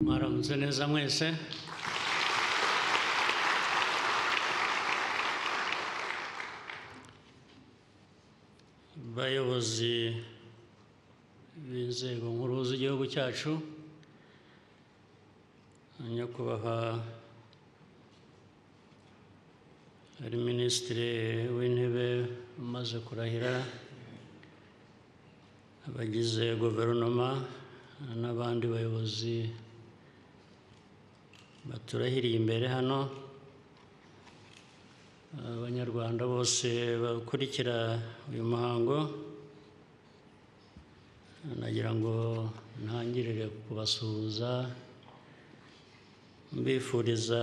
Mwaramutse neza mwese. Bayobozi b'inzego nkuru z'igihugu cyacu, nyakubahwa ari Minisitiri w'Intebe umaze kurahira, abagize guverinoma n'abandi bayobozi baturahiriye imbere hano, abanyarwanda bose bakurikira uyu muhango, nagira ngo ntangirire kubasuhuza mbifuriza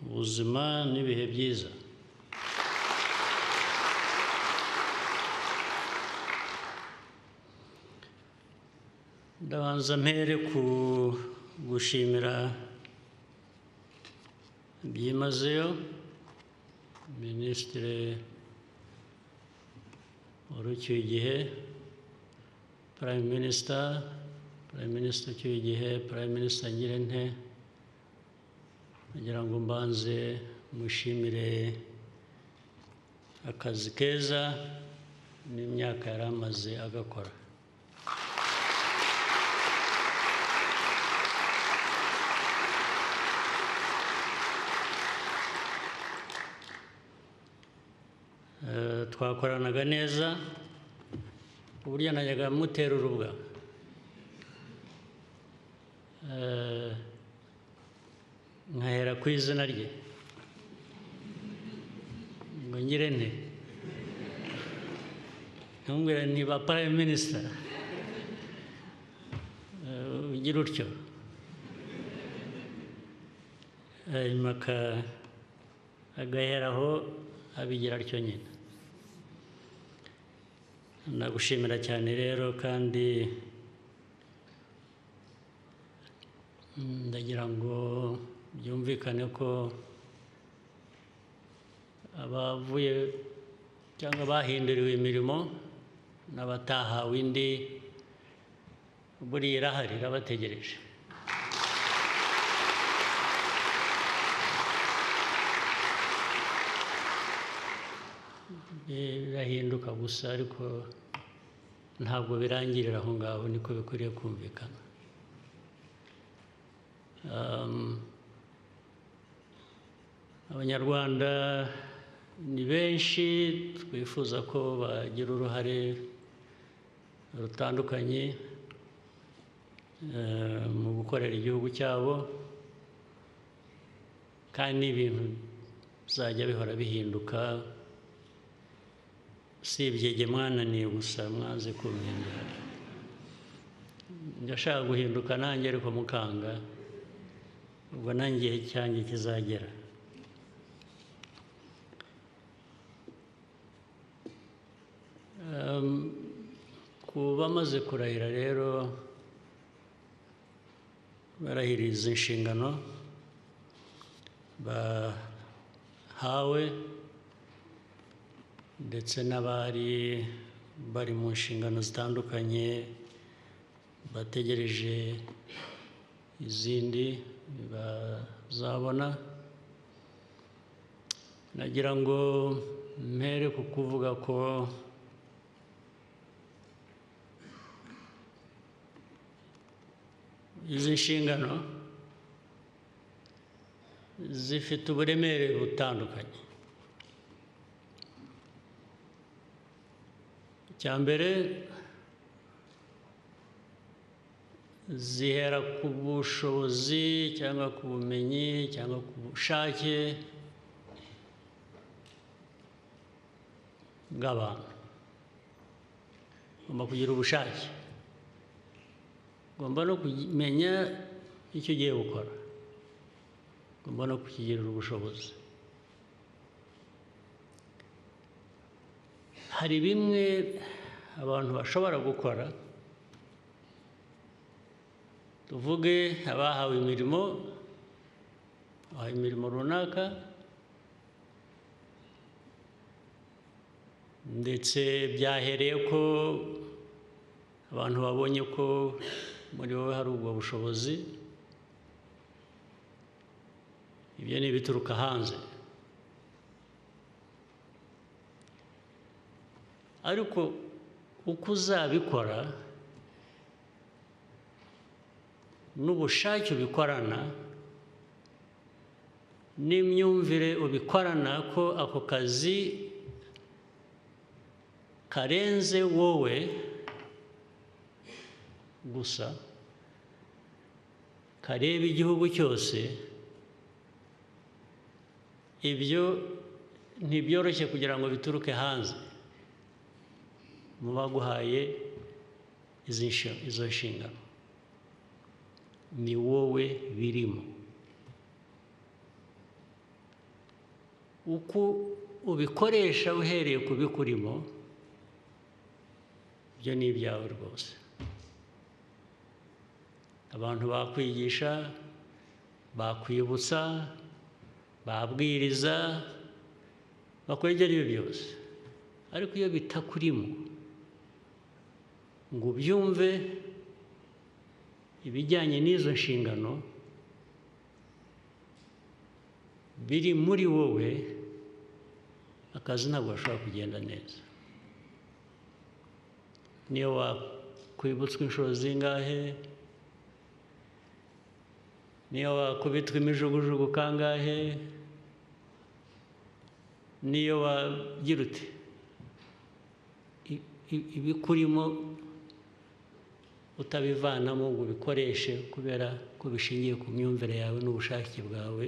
ubuzima n'ibihe byiza. Ndabanza mpere ku gushimira byimazeyo Minisitiri ucyuye igihe, Prime Minister ucyuye igihe, Prime Minister Ngirente, nagira ngo mbanze mushimire akazi keza n'imyaka yari amaze agakora. Twakoranaga neza, uburyo najyaga mutera urubwa, nkahera ku izina rye ngo Ngirente, ntumubwire niba Prime Minister, ugira utyo, hanyuma agaheraho abigira atyo nyine. Ndagushimira cyane rero, kandi ndagira ngo byumvikane ko abavuye cyangwa bahinduriwe imirimo n'abatahawe indi, buriya irahari irabategereje. Birahinduka gusa, ariko ntabwo birangirira aho ngaho, niko bikwiriye kumvikana. Abanyarwanda ni benshi, twifuza ko bagira uruhare rutandukanye mu gukorera igihugu cyabo, kandi ibintu bizajya bihora bihinduka, si ibyege mwananiye gusa mwanze kumpindura. Ndashaka guhinduka nanjye, ariko mukanga, ubwo nanjye igihe cyanjye kizagera. Ku bamaze kurahira rero, barahiriye izi nshingano bahawe, ndetse n'abari bari mu nshingano zitandukanye bategereje izindi bazabona. Nagira ngo mpere ku kuvuga ko izi nshingano zifite uburemere butandukanye. Icya mbere, zihera ku bushobozi cyangwa ku bumenyi cyangwa ku bushake bw'abantu. Ugomba kugira ubushake, ugomba no kumenya icyo ugiye gukora, ugomba no kukigirira ubushobozi. Hari bimwe abantu bashobora gukora, tuvuge abahawe imirimo runaka, ndetse byahereye ko abantu babonye ko muri wowe hari ubwo bushobozi, ibyo ni ibituruka hanze. Ariko uko uzabikora n'ubushake ubikorana n'imyumvire ubikorana ko ako kazi karenze wowe gusa, kareba igihugu cyose, ibyo ntibyoroshye kugira ngo bituruke hanze mu baguhaye izo nshingano. Ni wowe birimo. Uko ubikoresha uhereye ku bikurimo, byo ni ibyawe rwose. Abantu bakwigisha, bakwibutsa, babwiriza, bakwegera ibyo byose. Ariko iyo bitakurimo ngo ubyumve ibijyanye n'izo nshingano biri muri wowe, akazi ntabwo gashobora kugenda neza. Niyo wakwibutswa inshuro zingahe, niyo wakubitwa imijugujugu kangahe, niyo wagira uti, ibikurimo utabivanamo ngo ubikoreshe kubera ko bishingiye ku myumvire yawe n'ubushake bwawe,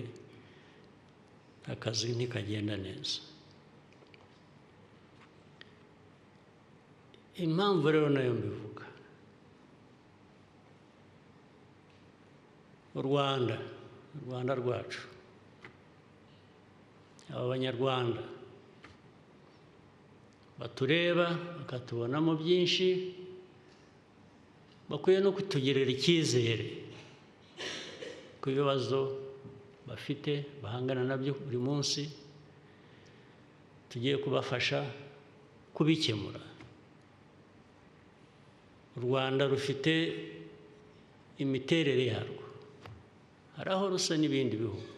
akazi ntikagenda neza. Impamvu rero nayo mbivuga, u Rwanda rwacu, aba banyarwanda batureba bakatubonamo byinshi, bakwiye no kutugirira icyizere ku bibazo bafite bahangana nabyo buri munsi, tugiye kubafasha kubikemura. U Rwanda rufite imiterere yarwo, hari aho rusa n'ibindi bihugu,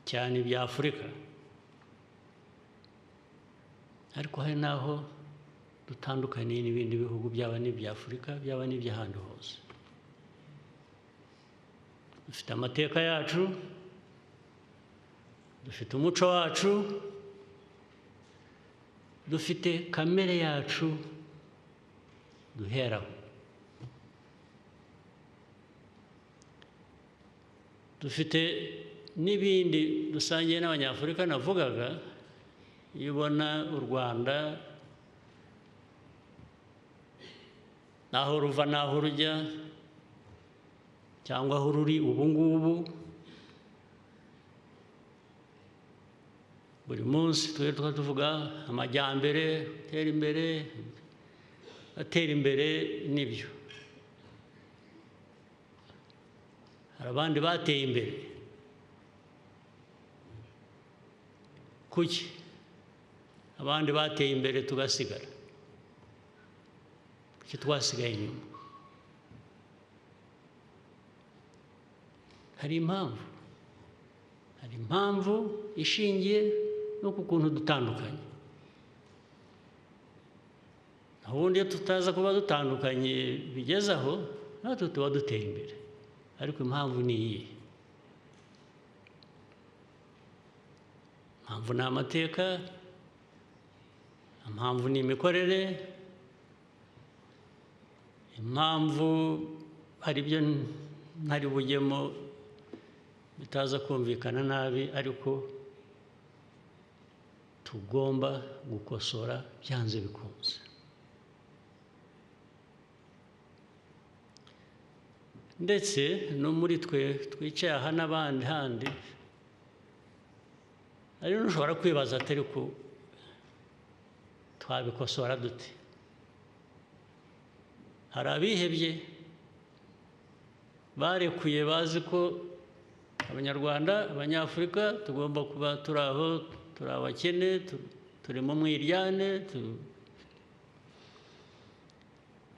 cyane ibya Afurika, ariko hari n'aho dutandukaniye n'ibindi bihugu, byaba n'ibya Afurika, byaba n'iby'ahandi hose. Dufite amateka yacu, dufite umuco wacu, dufite kamere yacu duheraho. Dufite n'ibindi dusangiye n'Abanyafurika navugaga. Iyo ubona u Rwanda naho ruva naho rujya, cyangwa aho ruri ubu ngubu, buri munsi tuba tuvuga amajyambere, atera imbere nibyo. Hari abandi bateye imbere. Kuki abandi bateye imbere tugasigara? Kuki twasigaye inyuma? Hari impamvu ishingiye no ku kuntu dutandukanye. Ubundi iyo tutaza kuba dutandukanye bigeze aho, natwe tuba duteye imbere. Ariko impamvu ni iyihe? Impamvu ni amateka, impamvu ni imikorere, impamvu hari ibyo ntari bujyemo bitaza kumvikana nabi, ariko tugomba gukosora byanze bikunze. Ndetse no muri twe twicaye aha n'abandi handi, ari n'ushobora kwibaza atari ko twabikosora dute. Hari abihebye barekuye, bazi ko Abanyarwanda, Abanyafurika tugomba kuba turi aho, turi abakene, turi mu mwiryane,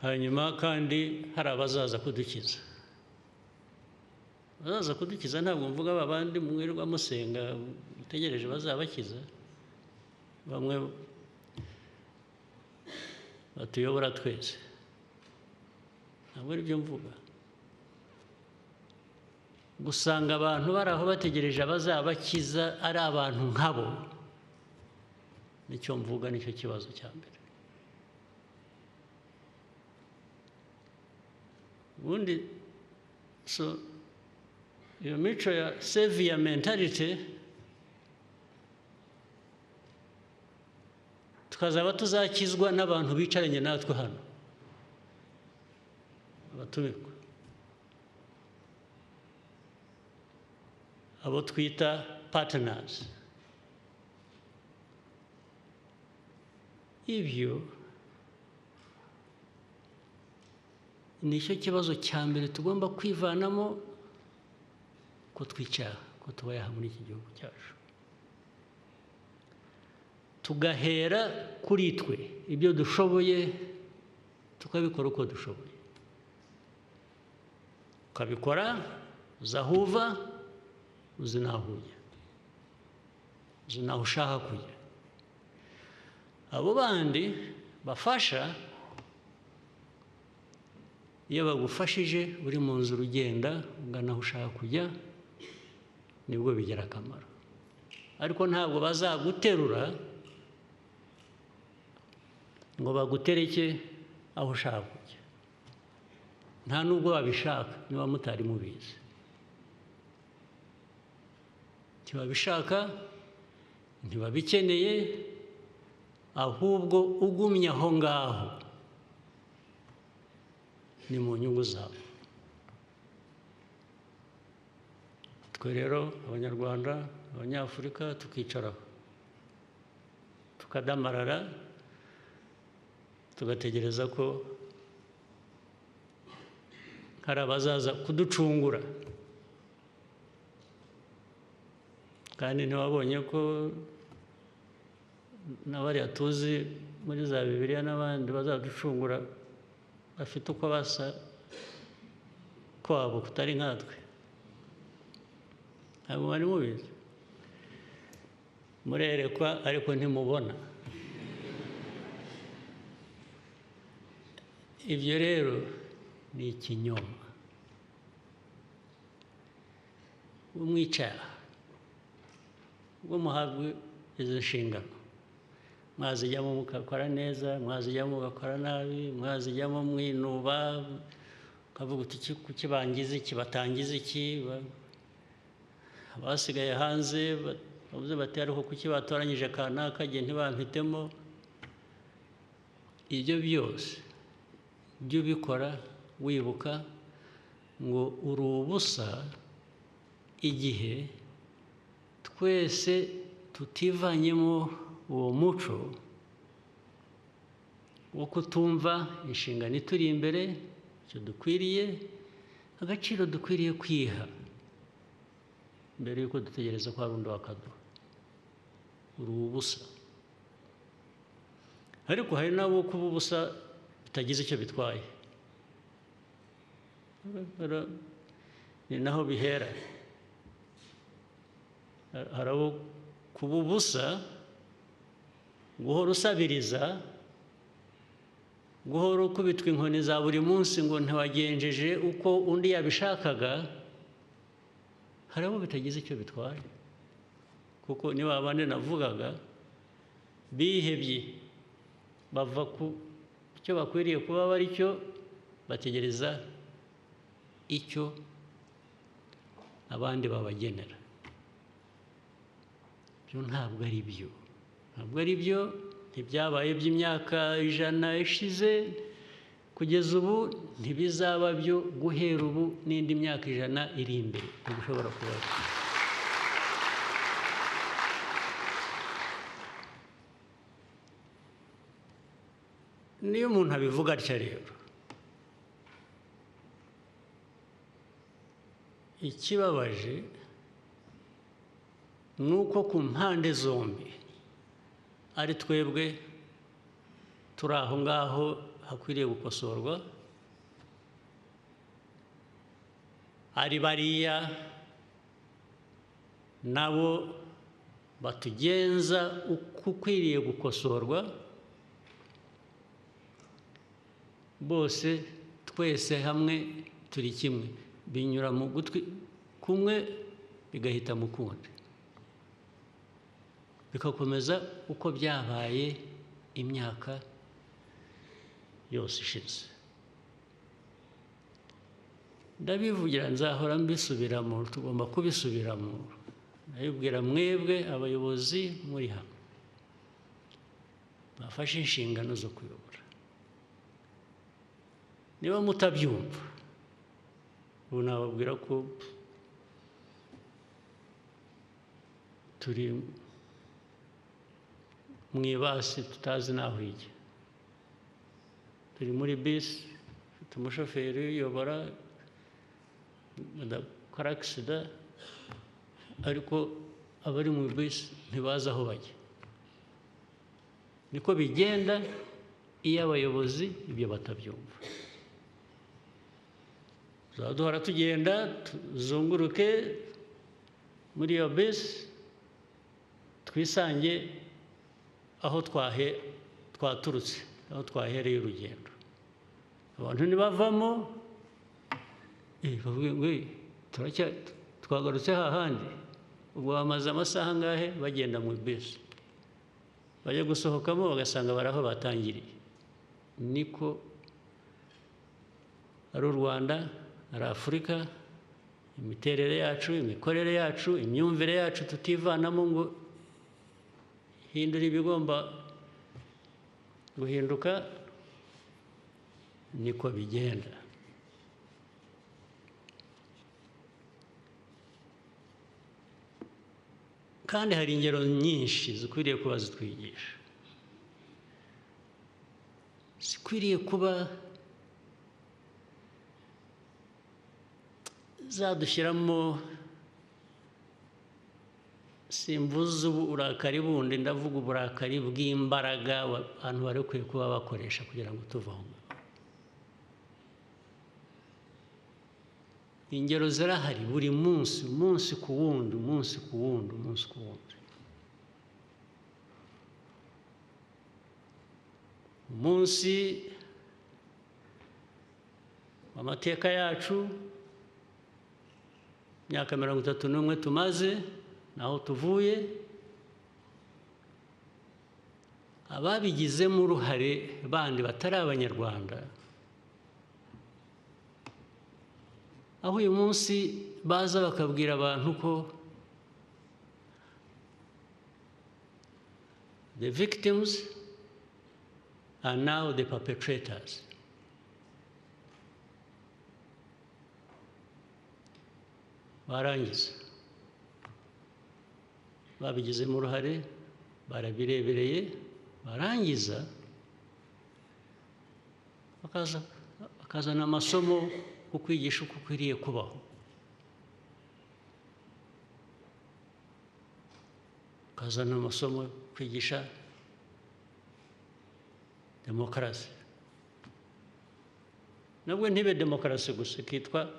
hanyuma kandi hari abazaza kudukiza. bazaza kudukiza ntabwo mvuga babandi mwirirwa musenga mutegereje bazabakiza, bamwe batuyobora twese, ntabwo ari byo mvuga. Gusanga abantu bari aho bategereje abazabakiza ari abantu nkabo, nicyo mvuga, nicyo kibazo cya mbere. Ubundi iyo mico ya savior mentality tukazaba tuzakizwa n'abantu bicaranye natwe hano, abatumirwa, abo twita partners. Ibyo nicyo kibazo cya mbere tugomba kwivanamo, ko twicara, ko tubaye aha muri iki gihugu cyacu, tugahera kuri twe, ibyo dushoboye tukabikora uko dushoboye, ukabikora uzi aho uva, uzi n'aho ujya, uzi n'aho ushaka kujya. Abo bandi bafasha, iyo bagufashije uri mu nzira ugenda ugana aho ushaka kujya, nibwo bigira akamaro. Ariko ntabwo bazaguterura ngo bagutereke aho ushaka kujya, nta nubwo babishaka niba mutari mubizi. Ntibabishaka, ntibabikeneye, ahubwo ugumye aho ngaho ni mu nyungu zabo. Twe rero Abanyarwanda, Abanyafurika, tukicaraho tukadamarara, tugategereza ko hari abazaza kuducungura. Kandi ntiwabonye ko n'abariya tuzi muri za Bibiliya n'abandi bazaducungura bafite uko basa kwabo kutari nkatwe? Ntabwo bari mubizi, murerekwa ariko ntimubona. Ibyo rero ni ikinyoma. Umwicara ubwo muhabwe izo nshingano, mwazijyamo mugakora neza, mwazijyamo mugakora nabi, mwazijyamo mwinuba, ukavuga uti kuki bangize iki, batangize iki, abasigaye hanze bavuze bati ariko kuki batoranyije kanaka jye ntibampitemo. Ibyo byose byo ubikora wibuka ngo uri ubusa igihe twese tutivanyemo uwo muco wo kutumva inshingano ituri imbere, icyo dukwiriye, agaciro dukwiriye kwiha mbere yuko dutegereza ko hari undi wakaduha. Uri ubusa. Ariko hari n'abo kuba ubusa bitagize icyo bitwaye, ni naho bihera. Hari abo kuba ubusa, guhora usabiriza, guhora ukubitwa inkoni za buri munsi ngo ntiwagenjeje uko undi yabishakaga, hari abo bitagize icyo bitwaye. Kuko niba abandi navugaga bihebye, bava ku cyo bakwiriye kuba bari cyo, bategereza icyo abandi babagenera. Byo ntabwo ari byo, ntabwo ari byo. Ntibyabaye by'imyaka 100 ishize kugeza ubu, ntibizaba byo guhera ubu n'indi myaka 100 iri imbere. Ntibishobora kuba. Niyo umuntu abivuga atya rero, ikibabaje ni uko ku mpande zombi ari twebwe turi aho ngaho hakwiriye gukosorwa, ari bariya nabo batugenza uko ukwiriye gukosorwa, bose twese hamwe turi kimwe, binyura mu gutwi kumwe bigahita mu kundi, bikakomeza uko byabaye imyaka yose ishize. Ndabivugira, nzahora mbisubiramo, tugomba kubisubiramo. Ndabibwira mwebwe abayobozi muri hano bafashe inshingano zo kuyobora. Niba mutabyumva, ubu nababwira ko turi mu ibasi tutazi n'aho ijya. Turi muri bisi, ufite umushoferi uyobora, adakora agisida, ariko abari mu bisi ntibazi aho bajya. Niko bigenda iyo abayobozi ibyo batabyumva. Duhora tugenda tuzunguruke muri iyo bisi, twisange aho twaturutse, aho twahereye urugendo. Abantu ntibavamo bavuge ngo twagarutse hahandi. Ubwo bamaze amasaha angahe bagenda mu bisi, bajya gusohokamo bagasanga bari aho batangiriye. Niko ari u Rwanda, ari Afurika, imiterere yacu, imikorere yacu, imyumvire yacu tutivanamo ngo hindura ibigomba guhinduka, niko bigenda. Kandi hari ingero nyinshi zikwiriye kuba zitwigisha, zikwiriye kuba zadushyiramo, simvuze uburakari bundi, ndavuga uburakari bw'imbaraga abantu bari bakwiye kuba bakoresha kugira ngo tuve aho. Ingero zirahari buri munsi, umunsi ku wundi, umunsi ku wundi, umunsi ku wundi. Umunsi w'amateka yacu, imyaka 31 tumaze, naho tuvuye, ababigizemo uruhare bandi batari abanyarwanda, aho uyu munsi baza bakabwira abantu ko the victims are now the perpetrators. Barangiza babigizemo uruhare, barabirebereye, barangiza bakazana amasomo ku kwigisha uko ukwiriye kubaho. Bakazana amasomo kwigisha demokarasi. Nabwo ntibe demokarasi gusa, kitwa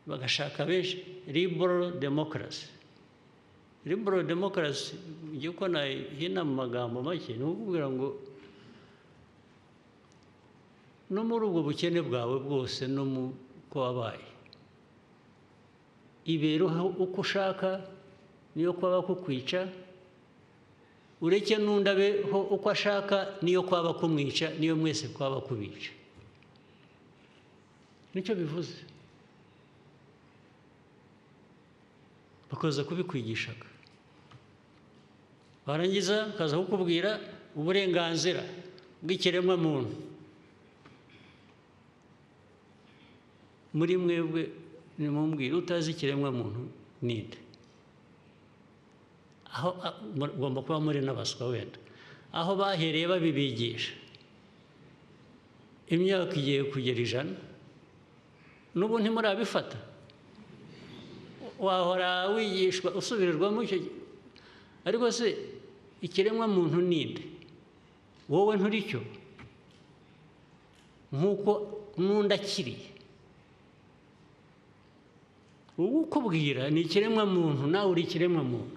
bagashaka benshi liberal democracy. Liberal democracy igiye uko nahina mu magambo make, ni ukubwira ngo no muri ubwo bukene bwawe bwose, no mu ko wabaye, ibereho uko ushaka, niyo kwaba kukwica, ureke n'undi abeho uko ashaka, niyo kwaba kumwica, niyo mwese kwaba kubica. Nicyo bivuze. Bakoza kubikwigishaga, barangiza kaza kukubwira uburenganzira bw'ikiremwa muntu. Muri mwebwe nimumbwire utazi ikiremwa muntu ninde? Aho ugomba kuba muri n'abaswa wenda. Aho bahereye babibigisha, imyaka igiye kugera 100, n'ubu ntimurabifata. Wahora wigishwa usubirirwamo icyo, ariko se ikiremwa muntu ninde? Wowe nturicyo, nk'uko n'undi akiriye. ukubwira ni ikiremwa muntu, nawe uri ikiremwa muntu.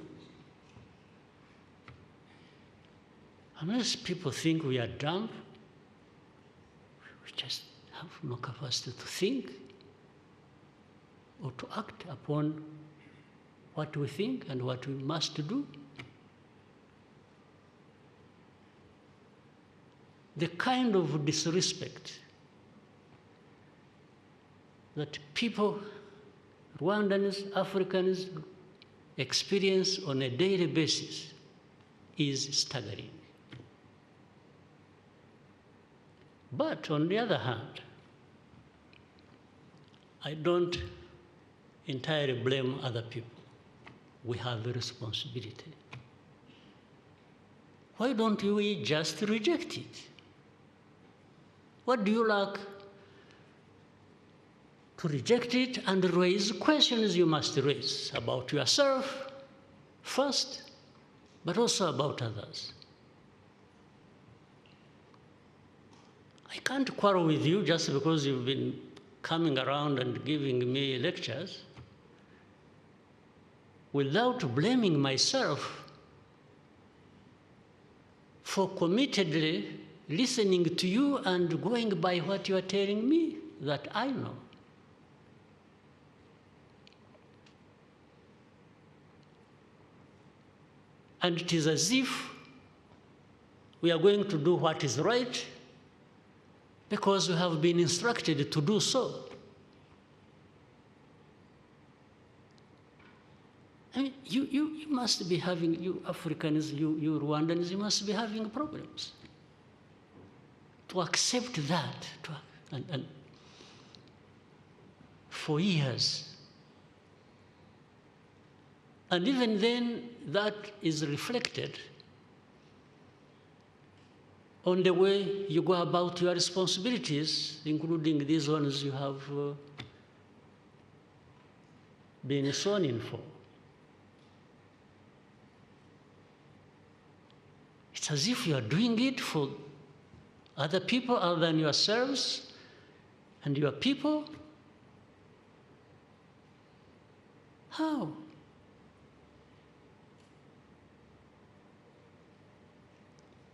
Unless people think we are dumb, we just have no capacity to think or to act upon what we think and what we must do. The kind of disrespect that people, Rwandans, Africans, experience on a daily basis is staggering. But on the other hand, I don't entirely blame other people. We have a responsibility. Why don't we just reject it? What do you lack to reject it and raise questions you must raise about yourself first, but also about others? I can't quarrel with you just because you've been coming around and giving me lectures without blaming myself for committedly listening to you and going by what you are telling me that I know. And it is as if we are going to do what is right because we have been instructed to do so. I mean, you must be having, you Africans, you Rwandans, you must be having problems to accept that. And for years. And even then, that is reflected on the way you go about your responsibilities, including these ones you have been sworn in for. It's as if you are doing it for other people other than yourselves and your people. How?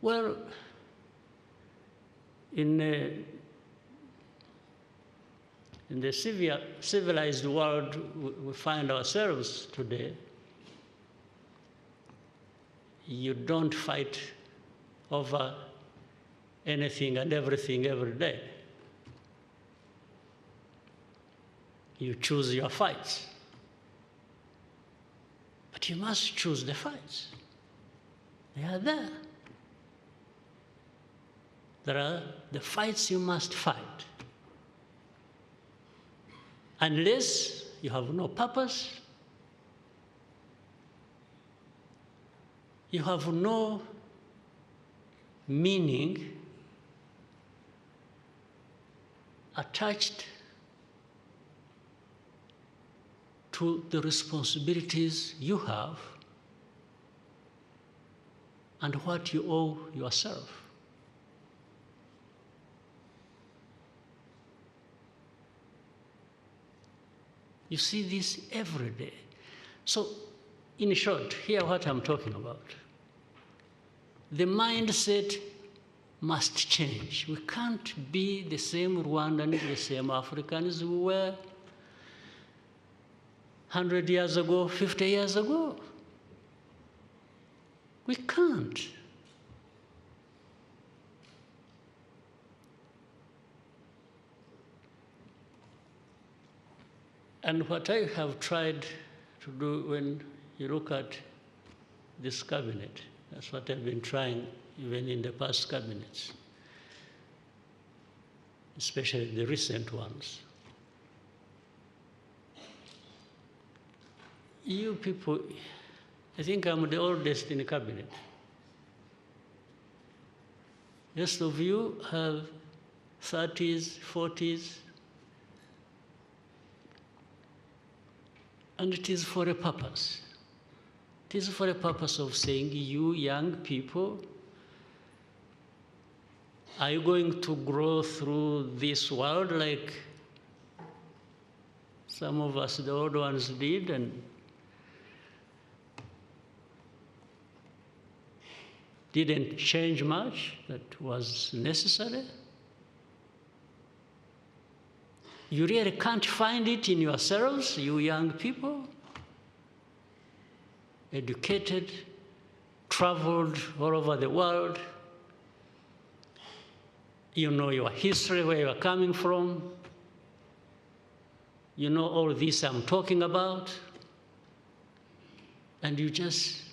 Well, in the civilized world we find ourselves today, you don't fight over anything and everything every day. You choose your fights. But you must choose the fights. They are there. There are the fights you must fight. Unless you have no purpose, you have no meaning attached to the responsibilities you have and what you owe yourself. You see this every day. So, in short, hear what I'm talking about. The mindset must change. We can't be the same Rwandans, the same Africans we were 100 years ago, 50 years ago. We can't. And what I have tried to do when you look at this cabinet, that's what I've been trying even in the past cabinets, especially the recent ones. You people, I think I'm the oldest in the cabinet. Rest of you have 30s, 40s, and it is for a purpose. It is for a purpose of saying, you young people, are you going to grow through this world like Some of us, the old ones, did, and didn't change much that was necessary. You really can't find it in yourselves, you young people, educated, traveled all over the world. You know your history, where you are coming from. You know all this I'm talking about. And you just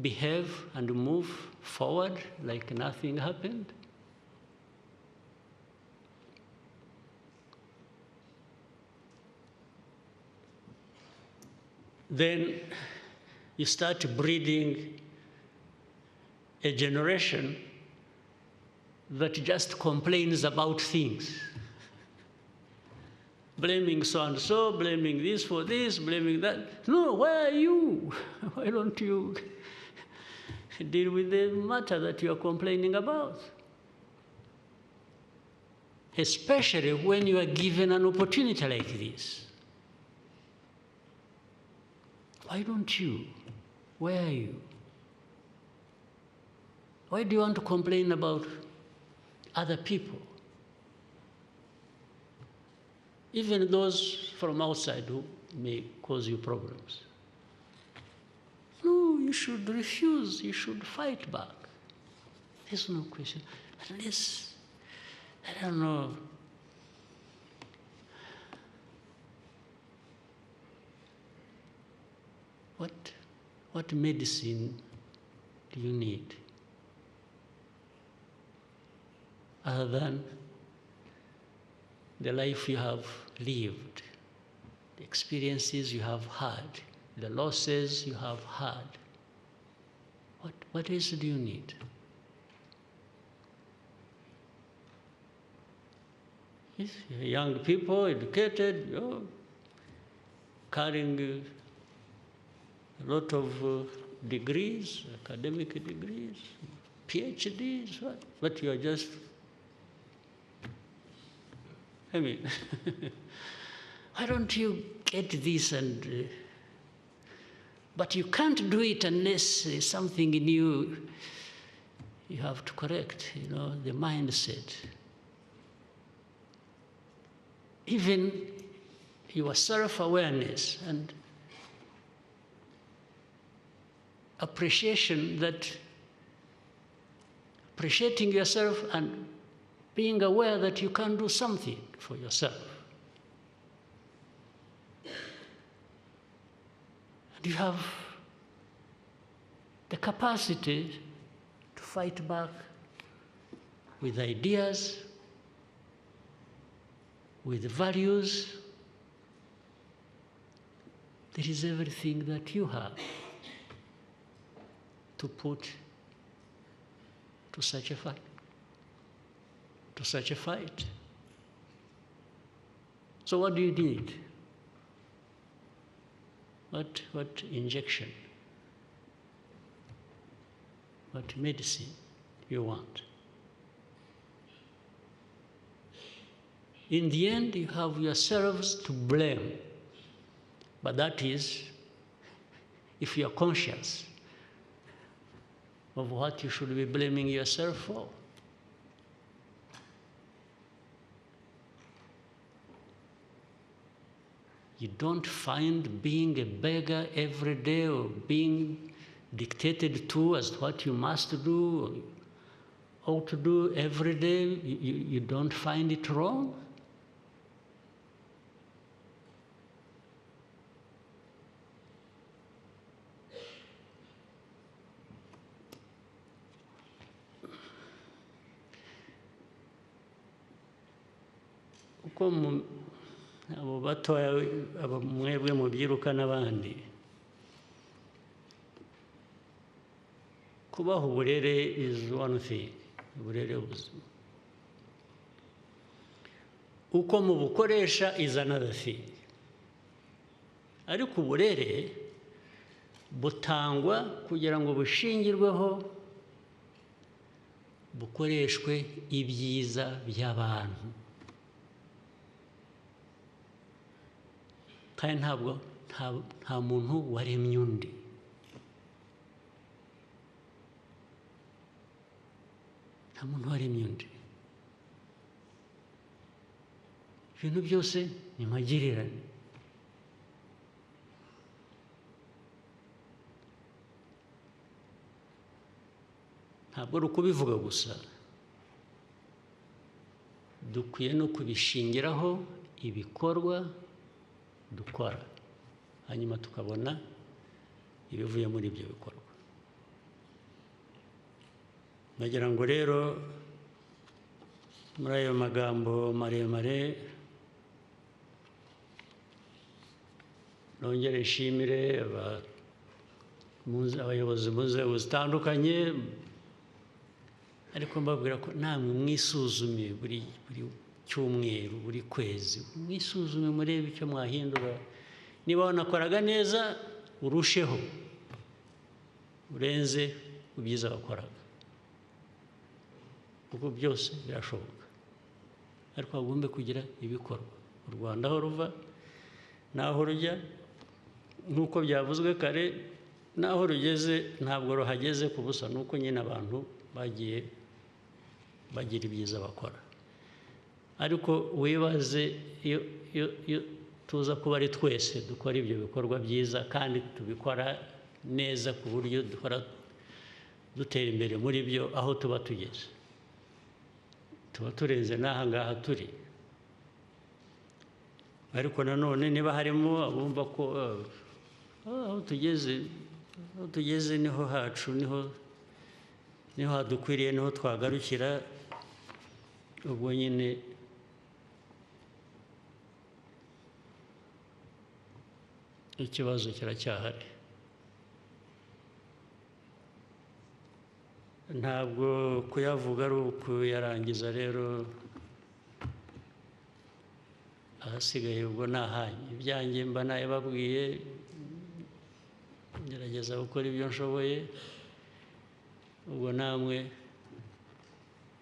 behave and move forward like nothing happened. Then you start breeding a generation that just complains about things. Blaming so-and-so, blaming this for this, blaming that. No, where are you? Why don't you deal with the matter that you are complaining about? Especially when you are given an opportunity like this. Why don't you? Where are you? Why do you want to complain about other people? Even those from outside who may cause you problems. No, you should refuse, you should fight back. There's no question. Unless, I don't know, what medicine do you need other than the life you have lived, the experiences you have had, the losses you have had? What else do you need? Yes, young people, educated, carrying a lot of degrees, academic degrees, PhDs, but you are just, I mean, why don't you get this and, but you can't do it unless there's something in you have to correct, the mindset. Even your self-awareness and appreciating yourself and being aware that you can do something for yourself. And you have the capacity to fight back with ideas, with values. There is everything that you have to put to such a fight. So what do you need? What injection? What medicine you want? In the end, you have yourselves to blame. But that is if you are conscious of what you should be blaming yourself for. You don't find being a beggar every day or being dictated to as what you must do or ought to do every day. You don't find it wrong? Uko abo batoya abo mwebwe mubyiruka n'abandi kubaho uburere is one thing, uburere ubuzima. Uko mubukoresha is another thing. Ariko uburere butangwa kugira ngo bushingirweho bukoreshwe ibyiza by'abantu. kandi nta muntu waremye undi. Nta muntu waremye undi. Ibintu byose ni magirirane. Ntabwo ari ukubivuga gusa, dukwiye no kubishingiraho ibikorwa dukora, hanyuma tukabona ibivuye muri ibyo bikorwa. Nagira ngo rero muri ayo magambo maremare nongere nshimire abayobozi mu nzego zitandukanye, ariko mbabwira ko namwe mwisuzume buri cyumweru, buri kwezi, mwisuzume murebe icyo mwahindura. Niba wanakoraga neza urusheho, urenze ku byiza wakoraga, kuko byose birashoboka, ariko hagombe kugira ibikorwa. U Rwanda aho ruva n'aho rujya, nk'uko byavuzwe kare, n'aho rugeze ntabwo ruhageze ku busa, nuko nyine abantu bagiye bagira ibyiza bakora. Ariko wibaze iyo tuza kuba ari twese dukora ibyo bikorwa byiza kandi tubikora neza ku buryo dukora dutera imbere muri byo, aho tuba tugeze tuba turenze n'aha ngaha turi. Ariko nanone niba harimo abumva ko aho tugeze niho hacu, niho hadukwiriye, niho twagarukira, ubwo nyine ikibazo kiracyahari. Ntabwo kuyavuga ari ukuyarangiza rero, ahasigaye ubwo ni ahanyu. Ibyanjye mba nabibabwiye, ngerageza gukora ibyo nshoboye, ubwo namwe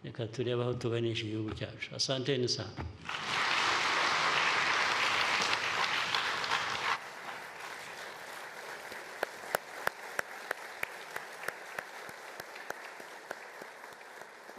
reka turebe aho tuganisha igihugu cyacu. Asanteni sana.